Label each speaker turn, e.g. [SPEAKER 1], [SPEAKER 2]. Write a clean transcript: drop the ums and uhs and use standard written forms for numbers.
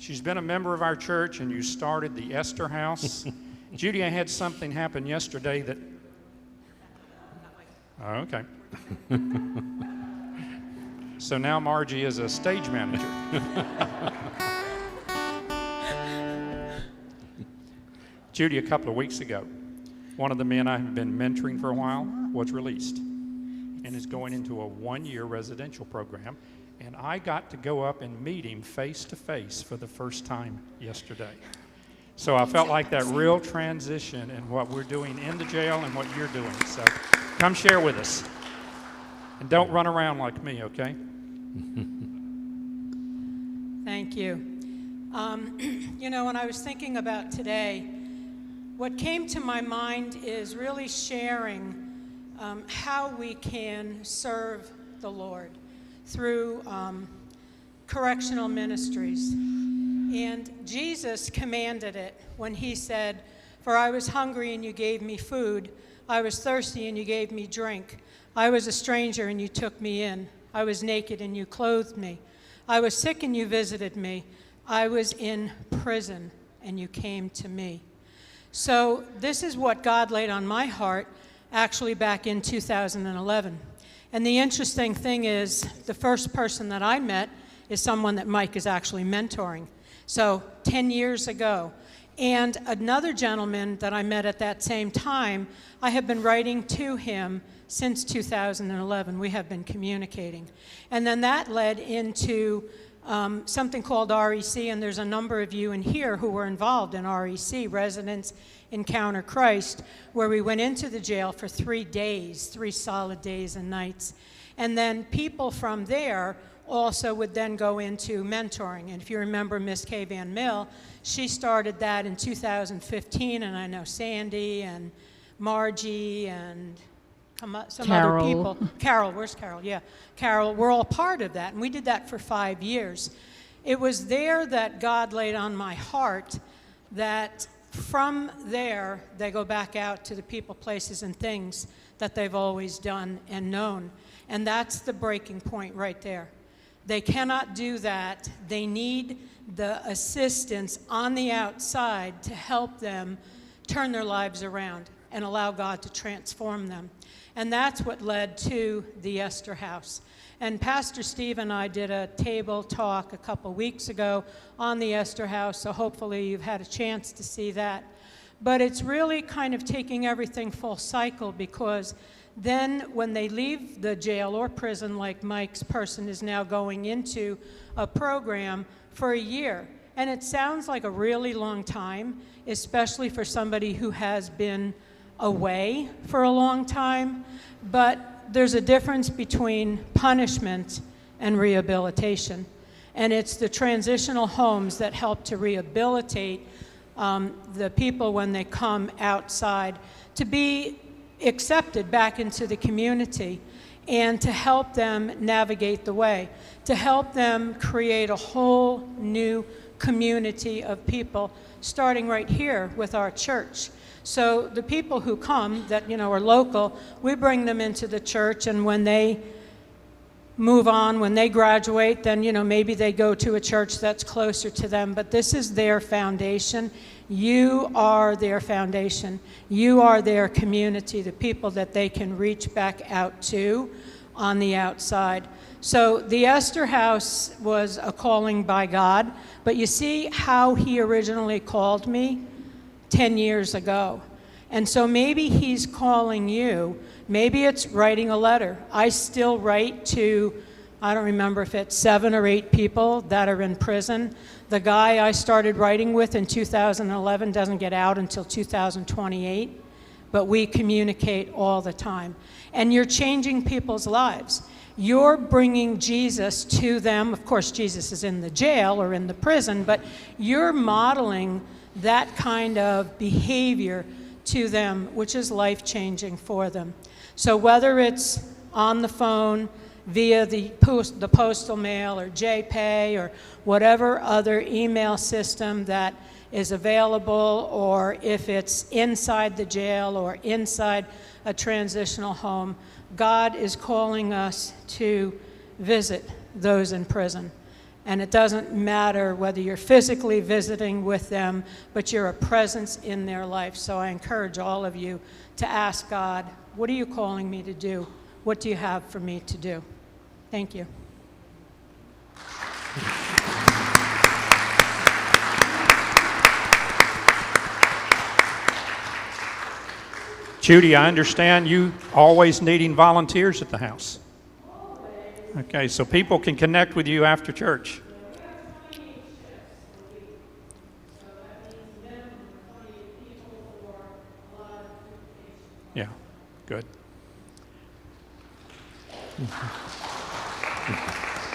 [SPEAKER 1] She's been a member of our church, and you started the Esther House. Judi, I had something happen yesterday that... Oh, okay. So now Margie is a stage manager. Judi, a couple of weeks ago, one of the men I have been mentoring for a while was released and is going into a one-year residential program. And I got to go up and meet him face-to-face for the first time yesterday. So I felt like that real transition in what we're doing in the jail and what you're doing. So come share with us. And don't run around like me, okay?
[SPEAKER 2] Thank you. You know, when I was thinking about today, what came to my mind is really sharing how we can serve the Lord through correctional ministries. And Jesus commanded it when he said, "For I was hungry and you gave me food. I was thirsty and you gave me drink. I was a stranger and you took me in. I was naked and you clothed me. I was sick and you visited me. I was in prison and you came to me." So this is what God laid on my heart actually back in 2011. And the interesting thing is the first person that I met is someone that Mike is actually mentoring. So 10 years ago. And another gentleman that I met at that same time, I have been writing to him since 2011. We have been communicating. And then that led into something called REC, and there's a number of you in here who were involved in REC, Residents Encounter Christ, where we went into the jail for 3 days, 3 solid days and nights. And then people from there also would then go into mentoring. And if you remember Miss Kay Van Mill, she started that in 2015, and I know Sandy and Margie and some
[SPEAKER 3] Carol.
[SPEAKER 2] other people. Carol, where's Carol? Yeah, Carol, we're all part of that, and we did that for 5 years. It was there that God laid on my heart that from there, they go back out to the people, places, and things that they've always done and known. And that's the breaking point right there. They cannot do that. They need the assistance on the outside to help them turn their lives around and allow God to transform them. And that's what led to the Esther House. And Pastor Steve and I did a table talk a couple weeks ago on the Esther House, so hopefully you've had a chance to see that. But it's really kind of taking everything full cycle, because then when they leave the jail or prison, like Mike's person is now going into a program for a year. And it sounds like a really long time, especially for somebody who has been away for a long time, but there's a difference between punishment and rehabilitation. And it's the transitional homes that help to rehabilitate the people when they come outside to be accepted back into the community and to help them navigate the way, to help them create a whole new community of people, starting right here with our church. So the people who come that, you know, are local, we bring them into the church, and when they move on, when they graduate, then, you know, maybe they go to a church that's closer to them, but this is their foundation. You are their foundation. You are their community, the people that they can reach back out to on the outside. So the Esther House was a calling by God, but you see how he originally called me 10 years ago. And so maybe he's calling you. Maybe it's writing a letter. I still write to, I don't remember if it's 7 or 8 people that are in prison. The guy I started writing with in 2011 doesn't get out until 2028, but we communicate all the time. And you're changing people's lives. You're bringing Jesus to them. Of course, Jesus is in the jail or in the prison, but you're modeling that kind of behavior to them, which is life-changing for them. So whether it's on the phone, via the postal mail or JPay or whatever other email system that is available, or if it's inside the jail or inside a transitional home, God is calling us to visit those in prison. And it doesn't matter whether you're physically visiting with them, but you're a presence in their life. So I encourage all of you to ask God, what are you calling me to do? What do you have for me to do? Thank you.
[SPEAKER 1] Judi, I understand you always needing volunteers at the house. Okay, so people can connect with you after church. Yeah, good.